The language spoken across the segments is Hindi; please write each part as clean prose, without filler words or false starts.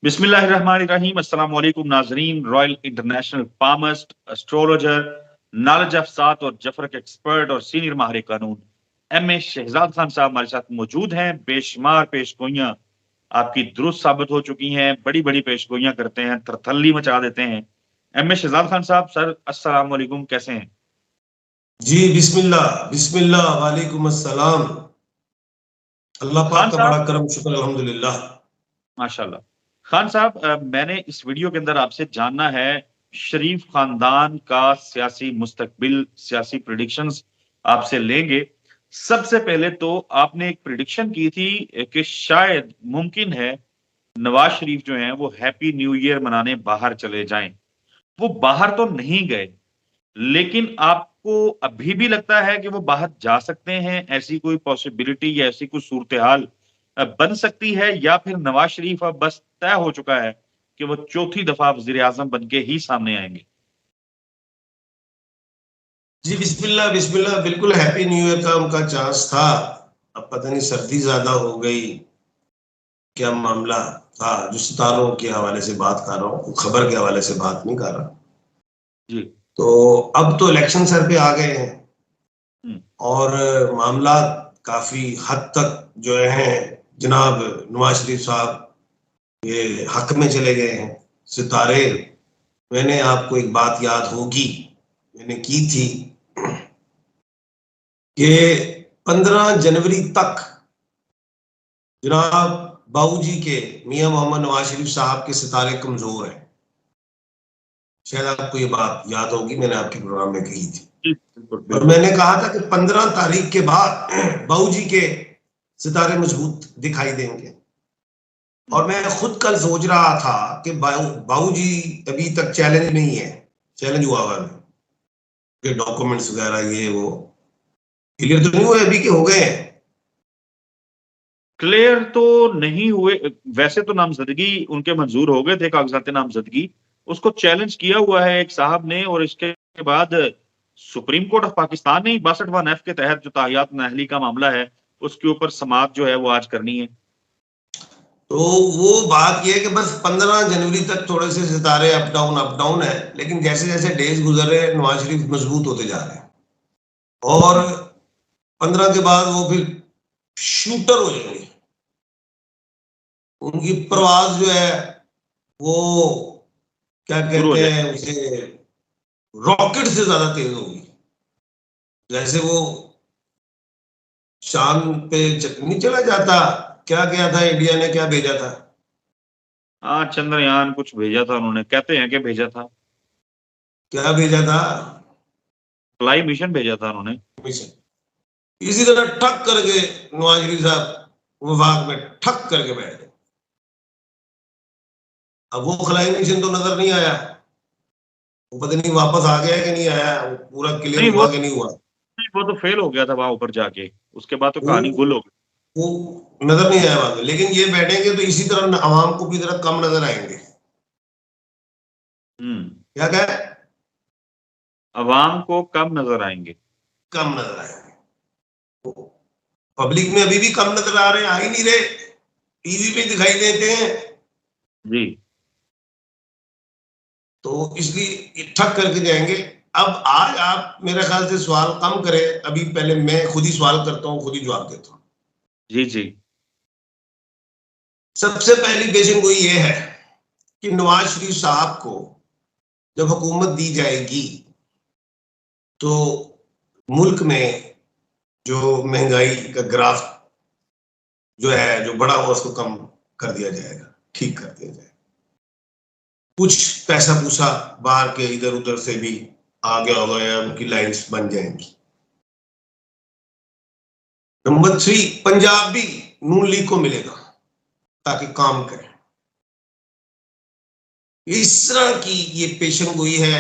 बिस्मिल्लाहिर्रहमानिर्रहीम। अस्सलाम वालेकुम नाजरीन। Royal international palmist, astrologer, knowledge of सात और जफर के एक्सपर्ट और सीनियर माहिर कानून एम ए शहजाद खान साहब हमारे साथ मौजूद हैं। बेशुमार पेशगोइयां आपकी दुरुस्त साबित हो चुकी हैं। बड़ी बड़ी पेशगोइयां करते हैं, तरथल्ली मचा देते हैं। एम ए शहजाद खान साहब, सर अस्सलाम वालेकुम, कैसे हैं? जी बिस्मिल्लाह बिस्मिल्लाह वालेकुम अस्सलाम। अल्लाह खान पाक का साहब, बड़ा करम शुक्र अल्हम्दुलिल्लाह। माशाल्लाह। खान साहब, मैंने इस वीडियो के अंदर आपसे जानना है शरीफ खानदान का सियासी मुस्तकबिल, सियासी प्रिडिक्शंस आपसे लेंगे। सबसे पहले तो आपने एक प्रिडिक्शन की थी कि शायद मुमकिन है नवाज शरीफ जो हैं वो हैप्पी न्यू ईयर मनाने बाहर चले जाएं। वो बाहर तो नहीं गए, लेकिन आपको अभी भी लगता है कि वो बाहर जा सकते हैं? ऐसी कोई पॉसिबिलिटी या ऐसी कोई सूरत हाल बन सकती है, या फिर नवाज शरीफ अब बस तय हो चुका है कि वो चौथी दफा वजीर आजम बन के ही सामने आएंगे? जी बिस्मिल्लाह बिस्मिल्लाह, बिल्कुल हैप्पी न्यू ईयर का उनका चांस था। अब पता नहीं सर्दी ज्यादा हो गई, क्या मामला था। जो सितारों के हवाले से बात कर रहा हूँ, खबर के हवाले से बात नहीं कर रहा। जी। तो अब तो इलेक्शन सर पे आ गए हैं हम्म। और मामला काफी हद तक जो है जनाब नवाज शरीफ साहब ये हक में चले गए हैं। सितारे, मैंने आपको एक बात याद होगी, मैंने की थी कि 15 जनवरी तक जनाब बाबूजी के मियां मोहम्मद नवाज शरीफ साहब के सितारे कमजोर हैं। शायद आपको ये बात याद होगी, मैंने आपके प्रोग्राम में कही थी। जी, बिल्कुल और बिल्कुल। मैंने कहा था कि 15 तारीख के बाद बाबूजी के सितारे मजबूत दिखाई देंगे। और मैं खुद कल सोच रहा था कि बाबूजी अभी तक चैलेंज नहीं है, चैलेंज हुआ हुआ है, डॉक्यूमेंट्स वगैरह ये वो क्लियर तो नहीं हुए अभी के हो गए हैं। क्लियर तो नहीं हुए। वैसे तो नामजदगी उनके मंजूर हो गए थे, कागजात नामजदगी। उसको चैलेंज किया हुआ है एक साहब ने, और इसके बाद सुप्रीम कोर्ट ऑफ पाकिस्तान ने ही 62(1)(f) के तहत जो ताहियात नाअहली का मामला है उसके ऊपर समाअत जो है वो आज करनी है। तो वो बात ये है कि बस 15 जनवरी तक थोड़े से सितारे अप डाउन है, लेकिन जैसे जैसे डेज गुजर रहे हैं नवाज शरीफ मजबूत होते जा रहे हैं। और 15 के बाद वो फिर शूटर हो जाएंगे। उनकी प्रवास जो है वो क्या शुरू हो कहते जाए। हैं उसे, रॉकेट से ज्यादा तेज होगी। जैसे वो चांद पे नहीं चला जाता, क्या किया था इंडिया ने, क्या भेजा था? हाँ, चंद्रयान कुछ भेजा था उन्होंने, कहते हैं कि भेजा था। क्या भेजा था? फ्लाई मिशन भेजा था उन्होंने। मिशन। इसी तरह ठक करके नवाज शरीफ साहब वफाक में ठक करके बैठ गए। अब वो खलाई मिशन तो नजर नहीं आया, वो पता नहीं वापस आ गया कि नहीं आया, वो पूरा क्लियर नहीं, हुआ कि नहीं हुआ। वो तो फेल हो गया था वहां ऊपर जाके। उसके बाद तो वो कहानी गुल हो गई। वो नजर नहीं आया वहां पे। लेकिन ये बैठेंगे तो इसी तरह आवाम को की तरह कम नजर आएंगे। क्या कहे? अवाम को कम नजर आएंगे। कम नजर आएंगे। पब्लिक में अभी भी कम नजर आ रहे हैं, आ ही नहीं रहे, टीवी पे दिखाई देते हैं। जी। तो इसलिए ये ठक करके जाएंगे। अब आज आप मेरे ख्याल से सवाल कम करें, अभी पहले मैं खुद ही सवाल करता हूँ, खुद ही जवाब देता हूँ। जी। जी। सबसे पहली पेशन गोई ये है कि नवाज शरीफ साहब को जब हुकूमत दी जाएगी तो मुल्क में जो महंगाई का ग्राफ जो है, जो बड़ा हुआ, उसको कम कर दिया जाएगा, ठीक कर दिया जाएगा। कुछ पैसा पूसा बाहर के इधर उधर से भी आ गया होगा या उनकी लाइंस बन जाएंगी। नंबर 3, पंजाब भी नून लीग को मिलेगा ताकि काम करें। इस तरह की ये पेशन गोई है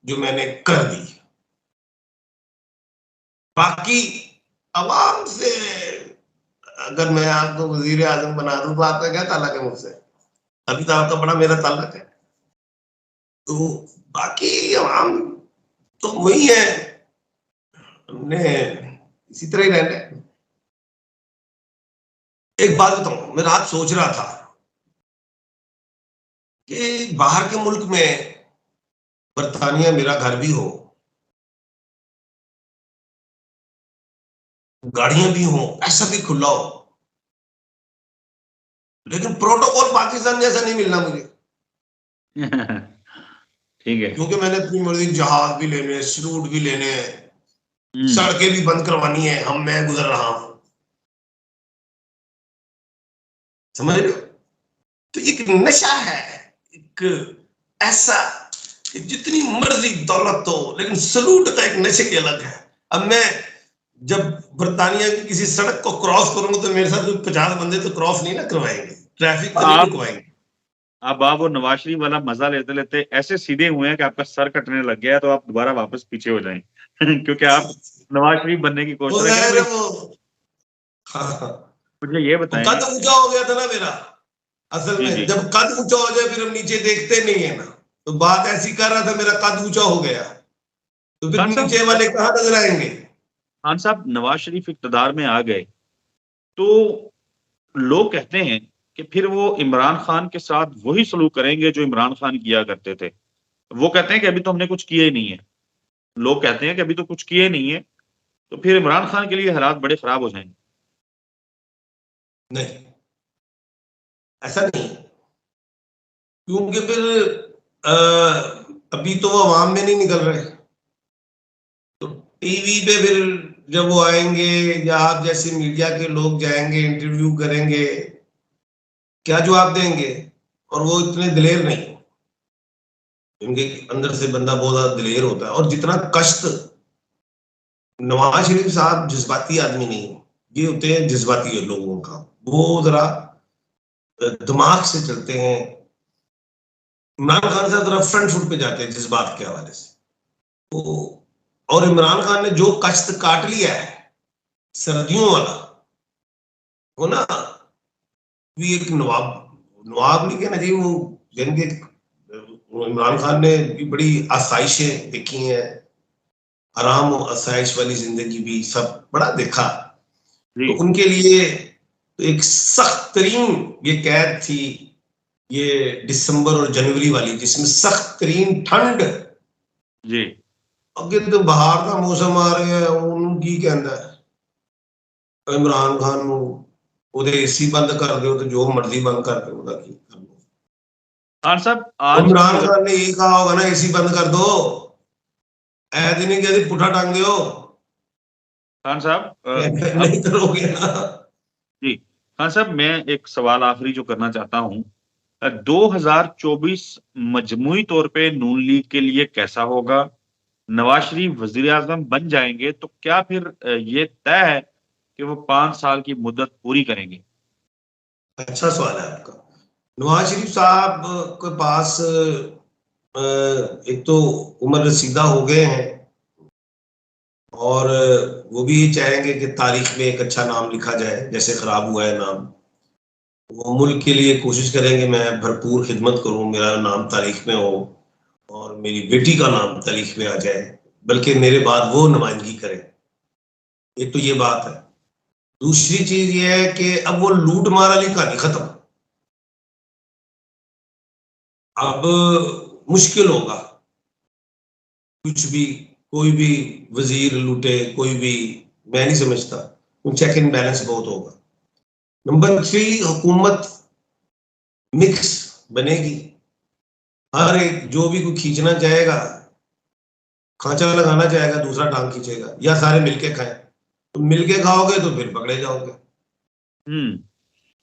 जो मैंने कर दी। बाकी अवाम से अगर मैं आपको वजीर आजम बना दूं तो आपका क्या ताल्लुक है मुझसे? अभी तो आपका बड़ा मेरा ताल्लुक है। तो बाकी अवाम तो वही है, हमने इसी तरह ही रहना है। एक बात बताऊं, मैं रात सोच रहा था कि बाहर के मुल्क में, बरतानिया मेरा घर भी हो, गाड़ियां भी हो, ऐसा भी खुला हो, लेकिन प्रोटोकॉल पाकिस्तान जैसा नहीं मिलना मुझे। ठीक है। क्योंकि मैंने अपनी मर्जी जहाज भी लेने, सलूट भी लेने, हम्म। सड़कें भी बंद करवानी है, मैं गुजर रहा हूं, समझ रहे हो? तो एक नशा है, एक ऐसा कि जितनी मर्जी दौलत हो, लेकिन सलूट का एक नशे की अलग है। अब मैं जब बरतानिया की किसी सड़क को क्रॉस करूंगा तो मेरे साथ 50 बंदे तो क्रॉस नहीं ना करवाएंगे, ट्रैफिक तो नहीं आप रुकवाएंगे। अब आप वो नवाज शरीफ वाला मजा लेते लेते ऐसे सीधे हुए हैं कि आपका सर कटने लग गया है, तो आप दोबारा वापस पीछे हो जाएं। क्योंकि आप नवाज शरीफ बनने की कोशिश हो लेकिन जाएगा मुझे वो। हाँ, हाँ। मुझे ये वो बताएं। कद ऊंचा हो गया था ना मेरा, असल जी में जी। जब कद ऊंचा हो जाए फिर हम नीचे देखते नहीं है ना। तो बात ऐसी कर रहा था, मेरा कद ऊंचा हो गया, तो फिर खान साहब नीचे वाले कहां नजर आएंगे? खान साहब नवाज शरीफ इक्तदार में आ गए तो लोग कहते हैं कि फिर वो इमरान खान के साथ वही सलूक करेंगे जो इमरान खान किया करते थे। वो कहते हैं कि अभी तो हमने कुछ किया ही नहीं है। लोग कहते हैं कि अभी तो कुछ किए नहीं है, तो फिर इमरान खान के लिए हालात बड़े खराब हो जाएंगे। नहीं, ऐसा नहीं, क्योंकि फिर अभी तो वो अवाम में नहीं निकल रहे, तो टीवी पे फिर जब वो आएंगे या आप जैसे मीडिया के लोग जाएंगे, इंटरव्यू करेंगे, क्या जवाब देंगे? और वो इतने दिलेर नहीं, इनके अंदर से बंदा बहुत ज्यादा दिलेर होता है। और जितना कष्ट, नवाज शरीफ साहब जज्बाती आदमी नहीं, ये होते हैं जज्बाती लोगों का, वो जरा दिमाग से चलते हैं। इमरान खान साहब जरा फ्रंट फुट पे जाते हैं जज्बात के हवाले से। तो और इमरान खान ने जो कष्ट काट लिया है सर्दियों वाला, वो ना, भी एक नवाब, नवाब नहीं कहना चाहिए वो, यानी कि इमरान खान ने भी बड़ी आसाइशें देखी हैं, आराम और आसाइश वाली जिंदगी भी सब बड़ा देखा। तो जी उनके लिए तो एक सख्त तरीन ये कैद थी, ये दिसंबर और जनवरी वाली, जिसमें सख्त तरीन ठंड। जी। अगे तो बाहर का मौसम आ रहा है, ਉਹਨੂੰ ਕੀ ਕਹਿੰਦਾ इमरान खान ਨੂੰ ਉਹਦੇ ਏਸੀ ਬੰਦ कर दो तो जो मर्जी बंद कर दो, ਉਹਦਾ ਕੀ कर लो। खान साहब तो आज की इमरान खान ने यही कहा होगा ना, एसी बंद कर दो, ऐसे नहीं कहते पुठा टांग दो, खान साहब अब नहीं करोगे ना। जी खान साहब मैं एक सवाल आखिरी जो करना चाहता हूं, 2024 मजमूई तौर पे नून लीग के लिए कैसा होगा? नवाज शरीफ वजीर आजम बन जाएंगे तो क्या फिर ये तय है कि वो 5 साल की मुद्दत पूरी करेंगे? अच्छा सवाल है आपका। नवाज शरीफ साहब के पास एक तो उम्र रसीदा हो गए हैं, और वो भी चाहेंगे कि तारीख में एक अच्छा नाम लिखा जाए, जैसे खराब हुआ है नाम। वो मुल्क के लिए कोशिश करेंगे मैं भरपूर खिदमत करूं, मेरा नाम तारीख में हो और मेरी बेटी का नाम तारीख में आ जाए, बल्कि मेरे बाद वो नुमाइंदगी करे। एक तो ये बात है। दूसरी चीज ये है कि अब वो लूट मार वाली कहानी खत्म। अब मुश्किल होगा कुछ भी, कोई भी वजीर लूटे, कोई भी, मैं नहीं समझता। चेक एंड बैलेंस बहुत होगा। नंबर 3, हुकूमत मिक्स बनेगी। हर एक जो भी कोई खींचना चाहेगा, खांचा लगाना चाहेगा, दूसरा टांग खींचेगा, या सारे मिलके खाएं। तो मिलके खाओगे तो फिर पकड़े जाओगे। हम्म।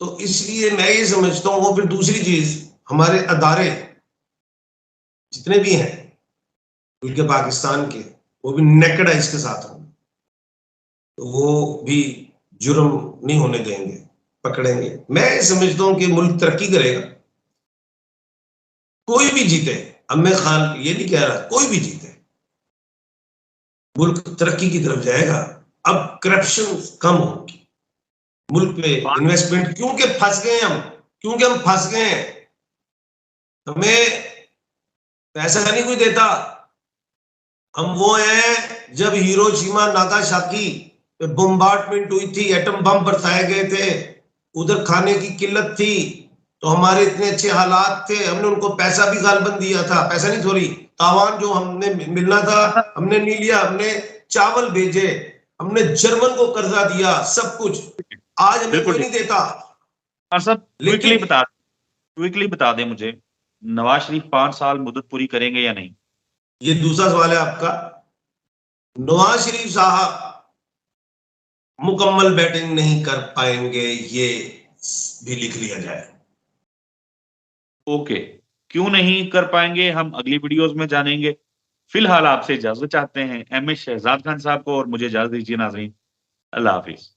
तो इसलिए मैं ये समझता हूँ। फिर दूसरी चीज, हमारे अदारे जितने भी हैं उनके पाकिस्तान के, वो भी नेकेड आइज के साथ होंगे, तो वो भी जुर्म नहीं होने देंगे, पकड़ेंगे। मैं समझता हूँ कि मुल्क तरक्की करेगा, कोई भी जीते। अब मैं खान ये नहीं कह रहा कोई भी जीते, मुल्क तरक्की की तरफ जाएगा। अब करप्शन कम होगी, मुल्क पे इन्वेस्टमेंट, क्योंकि फंस गए हम, क्योंकि हम फंस गए हैं। हमें पैसा नहीं कोई देता। हम वो हैं जब हिरोशिमा नागासाकी पे बम्बार्डमेंट हुई थी, एटम बम बरसाए गए थे, उधर खाने की किल्लत थी, तो हमारे इतने अच्छे हालात थे, हमने उनको पैसा भी गालबन दिया था, पैसा नहीं सॉरी तावान जो हमने मिलना था हमने नहीं लिया, हमने चावल भेजे, हमने जर्मन को कर्जा दिया, सब कुछ। आज हमें बिल्कुल कोई ठीक। नहीं देता। खान साहब लेकिन क्विकली बता दें मुझे, नवाज शरीफ 5 साल मुद्दत पूरी करेंगे या नहीं? ये दूसरा सवाल है आपका। नवाज शरीफ साहब मुकम्मल बैटिंग नहीं कर पाएंगे, ये भी लिख लिया जाए। ओके, क्यों नहीं कर पाएंगे हम अगली वीडियोस में जानेंगे। फिलहाल आपसे इजाजत चाहते हैं, एम एस शहजाद खान साहब को और मुझे इजाजत दीजिए नाज़रीन। अल्लाह हाफिज।